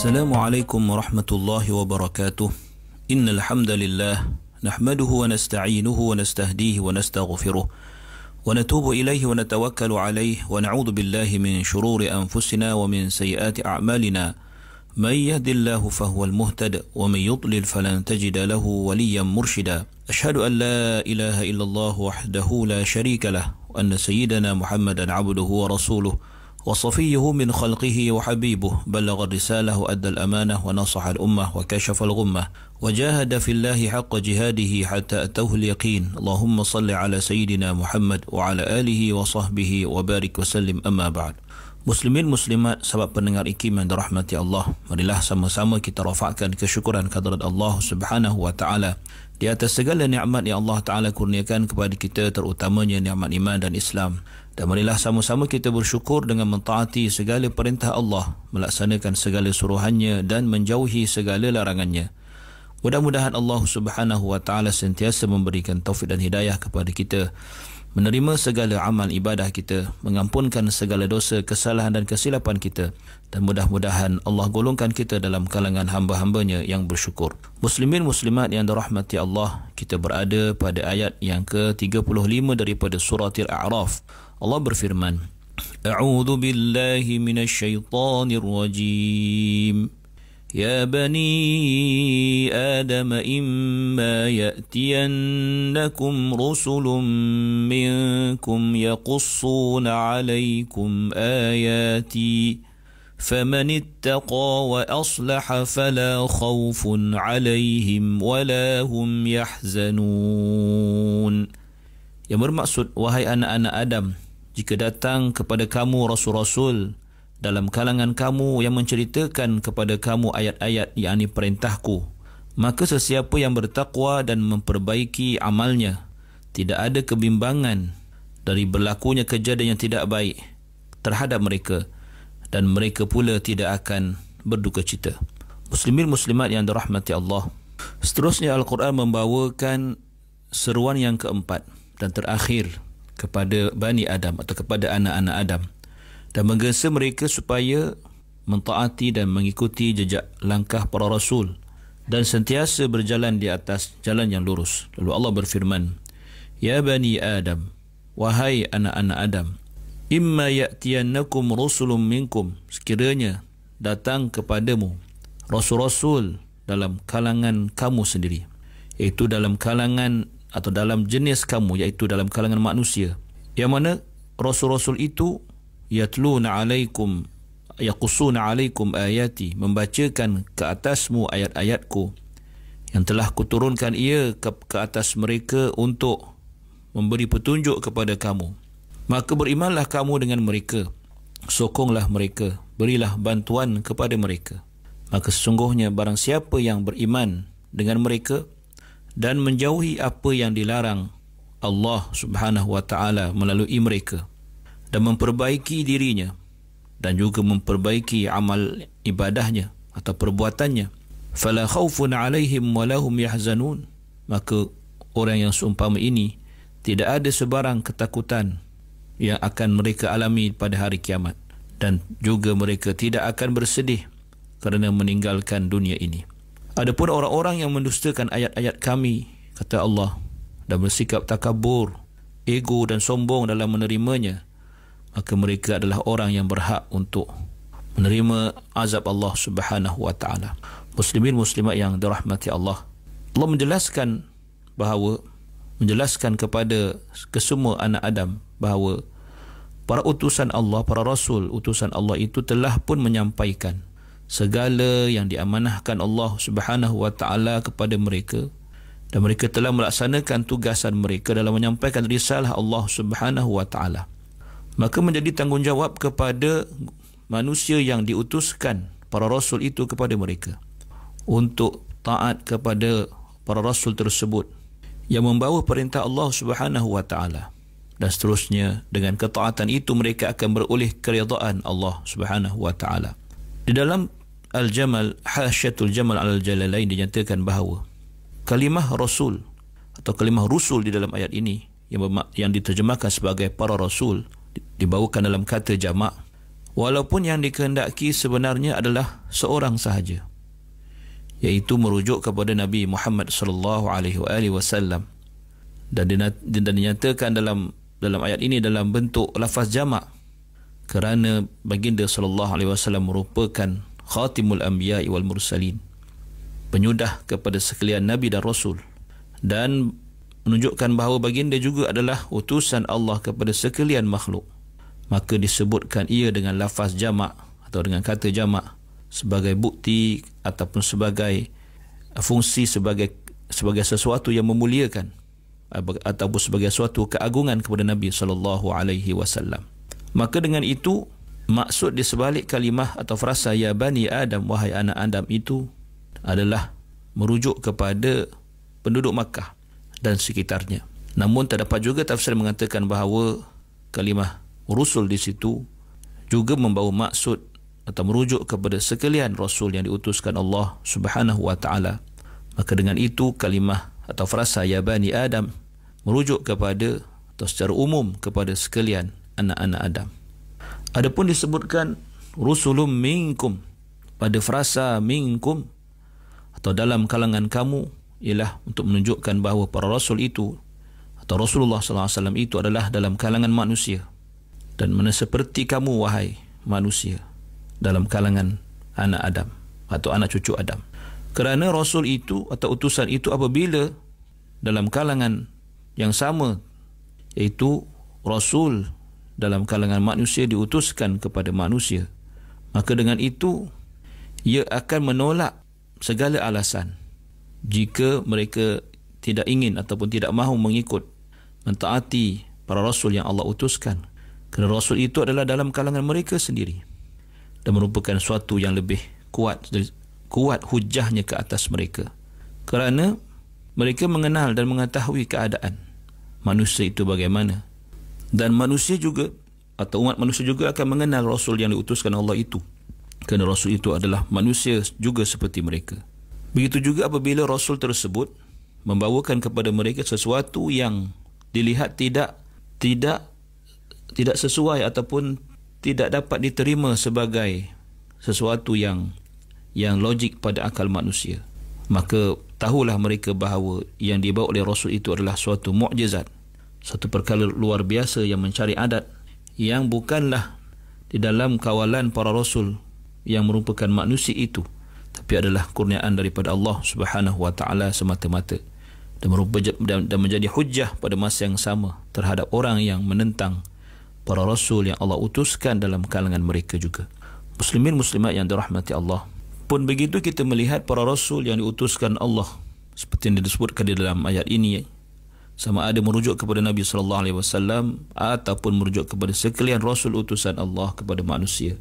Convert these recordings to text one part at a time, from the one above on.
Assalamualaikum warahmatullahi wabarakatuh. Innal hamdalillah nahmaduhu wa nasta'inuhu wa nastahdihi wa nastaghfiruh wa natubu ilaihi wa natawakkalu alaihi wa na'udzu billahi min shururi anfusina wa min sayyiati a'malina. Man yahdihillahu fahuwal muhtad wa man yudlil falan tajida lahu waliyyan murshida. Ashhadu an la ilaha illallah wahdahu la syarika lah wa anna sayyidana Muhammadan 'abduhu wa rasuluh وصفيه من خلقه وحبيبه بلغ الرسالة وأدى الأمانة ونصح الأمة وكشف الغمة وجاهد في الله حق جهاده حتى أتوه اليقين اللهم صل على سيدنا محمد وعلى آله وصحبه وبارك وسلم أما بعد. Muslimin muslimat, sahabat pendengar IKIM yang dirahmati Allah, marilah sama-sama kita rafakkan kesyukuran kehadrat Allah Subhanahu wa taala di atas segala nikmat yang Allah Taala kurniakan kepada kita, terutamanya nikmat iman dan Islam. Dan marilah sama-sama kita bersyukur dengan mentaati segala perintah Allah, melaksanakan segala suruhannya dan menjauhi segala larangannya. Mudah-mudahan Allah Subhanahu wa taala sentiasa memberikan taufik dan hidayah kepada kita, menerima segala amal ibadah kita, mengampunkan segala dosa, kesalahan dan kesilapan kita, dan mudah-mudahan Allah golongkan kita dalam kalangan hamba-hambanya yang bersyukur. Muslimin muslimat yang dirahmati Allah, kita berada pada ayat yang ke-35 daripada surah Al-A'raf. Allah berfirman, A'udzu billahi minasyaitonir rajim. يا بني آدم إما يأتينكم رسل منكم يقصون عليكم آياتي فمن اتقى وأصلح فلا خوف عليهم ولا هم يحزنون. Yang bermaksud, wahai anak-anak Adam, jika datang kepada kamu rasul-rasul dalam kalangan kamu yang menceritakan kepada kamu ayat-ayat, yakni perintahku, maka sesiapa yang bertakwa dan memperbaiki amalnya, tidak ada kebimbangan dari berlakunya kejadian yang tidak baik terhadap mereka, dan mereka pula tidak akan berduka cita. Muslimin muslimat yang dirahmati Allah, seterusnya Al-Quran membawakan seruan yang keempat dan terakhir kepada Bani Adam atau kepada anak-anak Adam, dan menggesa mereka supaya mentaati dan mengikuti jejak langkah para rasul dan sentiasa berjalan di atas jalan yang lurus. Lalu Allah berfirman, Ya Bani Adam, wahai anak-anak Adam, imma ya'tiyannakum rusulun minkum, sekiranya datang kepadamu rasul-rasul dalam kalangan kamu sendiri, iaitu dalam kalangan atau dalam jenis kamu, iaitu dalam kalangan manusia, yang mana rasul-rasul itu yatluna alaikum yaqussuna alaikum ayati, membacakan ke atasmu ayat-ayatku yang telah kuturunkan ia ke atas mereka untuk memberi petunjuk kepada kamu. Maka berimanlah kamu dengan mereka, sokonglah mereka, berilah bantuan kepada mereka. Maka sesungguhnya barang siapa yang beriman dengan mereka dan menjauhi apa yang dilarang Allah Subhanahu wa taala melalui mereka, dan memperbaiki dirinya dan juga memperbaiki amal ibadahnya atau perbuatannya, fala khaufun alaihim walahum yahzanun, maka orang yang seumpama ini tidak ada sebarang ketakutan yang akan mereka alami pada hari kiamat, dan juga mereka tidak akan bersedih kerana meninggalkan dunia ini. Adapun orang-orang yang mendustakan ayat-ayat kami, kata Allah, dan bersikap takabur, ego dan sombong dalam menerimanya, maka mereka adalah orang yang berhak untuk menerima azab Allah Subhanahu wa taala. Muslimin muslimat yang dirahmati Allah, Allah menjelaskan kepada kesemua anak Adam bahawa para utusan Allah, para rasul utusan Allah itu telah pun menyampaikan segala yang diamanahkan Allah Subhanahu wa taala kepada mereka, dan mereka telah melaksanakan tugasan mereka dalam menyampaikan risalah Allah Subhanahu wa taala. Maka menjadi tanggungjawab kepada manusia yang diutuskan para rasul itu kepada mereka untuk taat kepada para rasul tersebut yang membawa perintah Allah Subhanahu wa taala, dan seterusnya dengan ketaatan itu mereka akan beroleh keridaan Allah Subhanahu wa taala. Di dalam Al-Jamal, Hasyatul Jamal Al-Jalalain, dinyatakan bahawa kalimah rasul atau kalimah rusul di dalam ayat ini yang diterjemahkan sebagai para rasul dibawakan dalam kata jamak walaupun yang dikehendaki sebenarnya adalah seorang sahaja, iaitu merujuk kepada Nabi Muhammad sallallahu alaihi wasallam, dan dinyatakan dalam ayat ini dalam bentuk lafaz jamak kerana baginda sallallahu alaihi wasallam merupakan khatimul anbiya'i wal mursalin, penyudah kepada sekalian nabi dan rasul, dan menunjukkan bahawa baginda juga adalah utusan Allah kepada sekalian makhluk. Maka disebutkan ia dengan lafaz jamak atau dengan kata jamak sebagai bukti ataupun sebagai fungsi sebagai sesuatu yang memuliakan ataupun sebagai suatu keagungan kepada Nabi sallallahu alaihi wasallam. Maka dengan itu, maksud di sebalik kalimah atau frasa ya bani Adam, wahai anak Adam itu adalah merujuk kepada penduduk Makkah dan sekitarnya. Namun terdapat juga tafsir mengatakan bahawa kalimah rusul di situ juga membawa maksud atau merujuk kepada sekalian rasul yang diutuskan Allah Subhanahu wa taala. Maka dengan itu kalimah atau frasa ya bani Adam merujuk kepada atau secara umum kepada sekalian anak-anak Adam. Adapun disebutkan rusulun minkum pada frasa minkum atau dalam kalangan kamu, ialah untuk menunjukkan bahawa para rasul itu atau Rasulullah sallallahu alaihi wasallam itu adalah dalam kalangan manusia, dan mana seperti kamu wahai manusia dalam kalangan anak Adam atau anak cucu Adam. Kerana rasul itu atau utusan itu apabila dalam kalangan yang sama, iaitu rasul dalam kalangan manusia diutuskan kepada manusia, maka dengan itu ia akan menolak segala alasan jika mereka tidak ingin ataupun tidak mahu mengikut mentaati para rasul yang Allah utuskan, kerana rasul itu adalah dalam kalangan mereka sendiri dan merupakan suatu yang lebih kuat hujahnya ke atas mereka, kerana mereka mengenal dan mengetahui keadaan manusia itu bagaimana, dan manusia juga atau umat manusia juga akan mengenal rasul yang diutuskan Allah itu, kerana rasul itu adalah manusia juga seperti mereka. Begitu juga apabila rasul tersebut membawakan kepada mereka sesuatu yang dilihat tidak sesuai ataupun tidak dapat diterima sebagai sesuatu yang logik pada akal manusia, maka tahulah mereka bahawa yang dibawa oleh rasul itu adalah suatu mukjizat, satu perkara luar biasa yang mencari adat, yang bukanlah di dalam kawalan para rasul yang merupakan manusia itu, tapi adalah kurniaan daripada Allah Subhanahu wa taala semata-mata, dan menjadi hujjah pada masa yang sama terhadap orang yang menentang para rasul yang Allah utuskan dalam kalangan mereka juga. Muslimin muslimat yang dirahmati Allah, pun begitu kita melihat para rasul yang diutuskan Allah seperti yang disebutkan di dalam ayat ini, sama ada merujuk kepada Nabi sallallahu alaihi wasallam ataupun merujuk kepada sekalian rasul utusan Allah kepada manusia,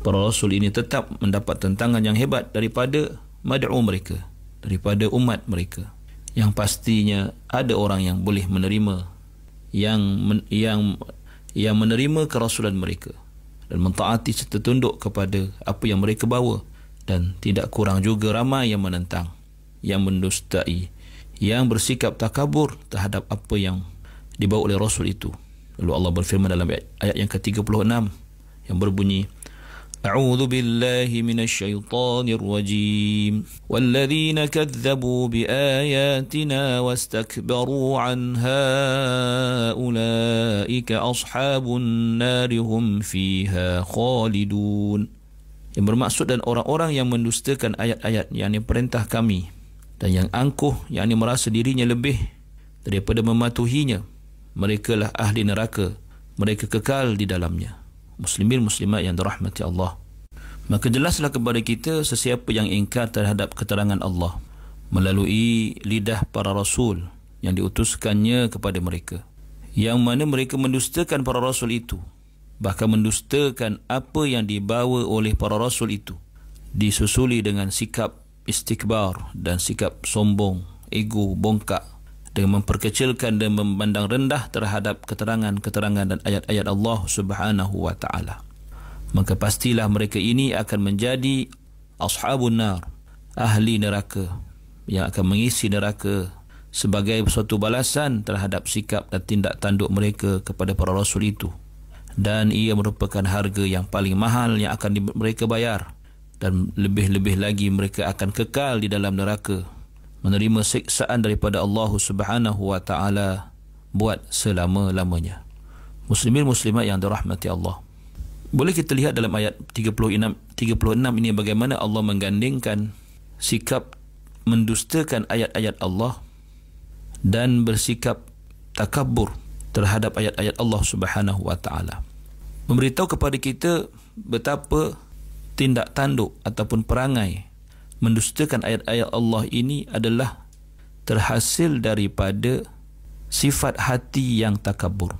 para rasul ini tetap mendapat tentangan yang hebat daripada mad'u mereka, daripada umat mereka, yang pastinya ada orang yang boleh menerima yang menerima kerasulan mereka dan mentaati serta tunduk kepada apa yang mereka bawa, dan tidak kurang juga ramai yang menentang, yang mendustai, yang bersikap takabur terhadap apa yang dibawa oleh rasul itu. Lalu Allah berfirman dalam ayat yang ke-36 yang berbunyi, A'udzu billahi minasyaitonir rajim. Walladzina kadzdzabu biayatina wastakbaru 'anha ulaika ashabun nar hum fiha khalidun. Yang bermaksud dan orang-orang yang mendustakan ayat-ayat, yakni perintah kami, dan yang angkuh, yakni merasa dirinya lebih daripada mematuhinya, mereka lah ahli neraka, mereka kekal di dalamnya. Muslimin muslimat yang dirahmati Allah, maka jelaslah kepada kita sesiapa yang ingkar terhadap keterangan Allah melalui lidah para rasul yang diutuskannya kepada mereka, yang mana mereka mendustakan para rasul itu, bahkan mendustakan apa yang dibawa oleh para rasul itu, disusuli dengan sikap istikbar dan sikap sombong, ego, bongkak, dengan memperkecilkan dan memandang rendah terhadap keterangan-keterangan dan ayat-ayat Allah Subhanahu wa taala, maka pastilah mereka ini akan menjadi ashabun nar, ahli neraka, yang akan mengisi neraka sebagai suatu balasan terhadap sikap dan tindak tanduk mereka kepada para rasul itu, dan ia merupakan harga yang paling mahal yang akan mereka bayar, dan lebih-lebih lagi mereka akan kekal di dalam neraka menerima siksaan daripada Allah Subhanahu wa taala buat selama-lamanya. Muslimin muslimat yang dirahmati Allah, boleh kita lihat dalam ayat 36 ini bagaimana Allah menggandingkan sikap mendustakan ayat-ayat Allah dan bersikap takabur terhadap ayat-ayat Allah Subhanahu wa taala. Memberitahu kepada kita betapa tindak tanduk ataupun perangai mendustakan ayat-ayat Allah ini adalah terhasil daripada sifat hati yang takabur.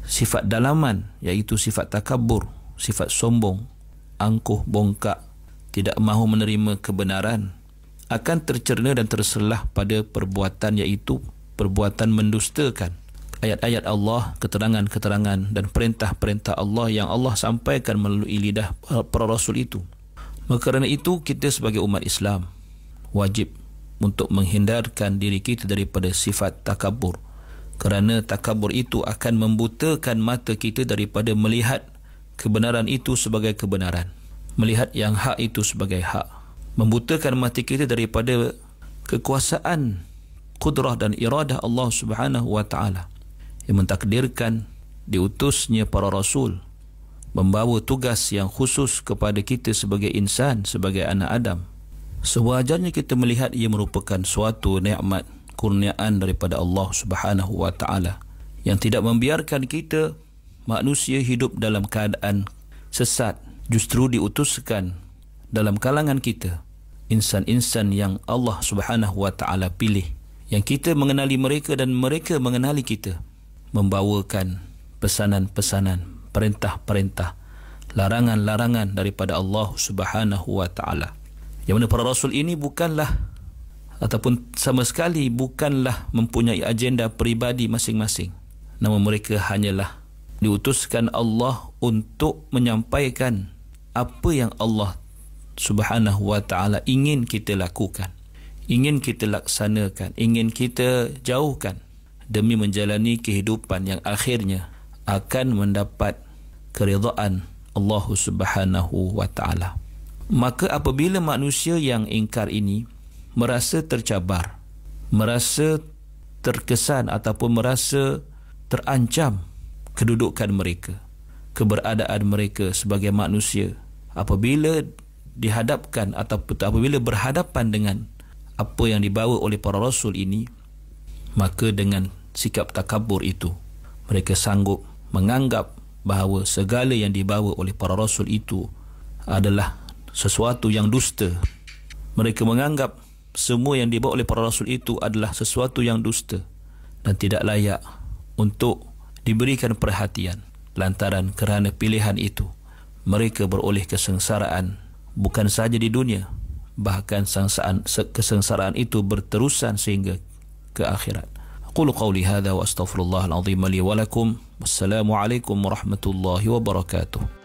Sifat dalaman, iaitu sifat takabur, sifat sombong, angkuh bongkak, tidak mahu menerima kebenaran, akan tercerna dan terselah pada perbuatan, iaitu perbuatan mendustakan ayat-ayat Allah, keterangan-keterangan dan perintah-perintah Allah yang Allah sampaikan melalui lidah para rasul itu. Maka kerana itu kita sebagai umat Islam wajib untuk menghindarkan diri kita daripada sifat takabur, kerana takabur itu akan membutakan mata kita daripada melihat kebenaran itu sebagai kebenaran, melihat yang hak itu sebagai hak, membutakan mata kita daripada kekuasaan, kudrah dan iradah Allah Subhanahu wa taala yang mentakdirkan diutusnya para rasul membawa tugas yang khusus kepada kita sebagai insan, sebagai anak Adam. Sewajarnya kita melihat ia merupakan suatu nikmat, kurniaan daripada Allah Subhanahu wa taala yang tidak membiarkan kita manusia hidup dalam keadaan sesat. Justru diutuskan dalam kalangan kita insan-insan yang Allah Subhanahu wa taala pilih, yang kita mengenali mereka dan mereka mengenali kita, membawakan pesanan-pesanan, perintah-perintah, larangan-larangan daripada Allah Subhanahu wa taala. Yang mana para rasul ini bukanlah ataupun sama sekali bukanlah mempunyai agenda peribadi masing-masing, namun mereka hanyalah diutuskan Allah untuk menyampaikan apa yang Allah Subhanahu wa taala ingin kita lakukan, ingin kita laksanakan, ingin kita jauhkan demi menjalani kehidupan yang akhirnya akan mendapat keridaan Allah Subhanahu wa taala. Maka apabila manusia yang ingkar ini merasa tercabar, merasa terkesan ataupun merasa terancam kedudukan mereka, keberadaan mereka sebagai manusia, apabila dihadapkan ataupun apabila berhadapan dengan apa yang dibawa oleh para rasul ini, maka dengan sikap takabur itu mereka sanggup menganggap bahawa segala yang dibawa oleh para rasul itu adalah sesuatu yang dusta. Mereka menganggap semua yang dibawa oleh para rasul itu adalah sesuatu yang dusta dan tidak layak untuk diberikan perhatian. Lantaran kerana pilihan itu mereka beroleh kesengsaraan bukan sahaja di dunia, bahkan kesengsaraan itu berterusan sehingga ke akhirat. Aqulu qawli hadha wa astaghfirullahal azim li wa lakum. Wassalamu alaikum warahmatullahi wabarakatuh.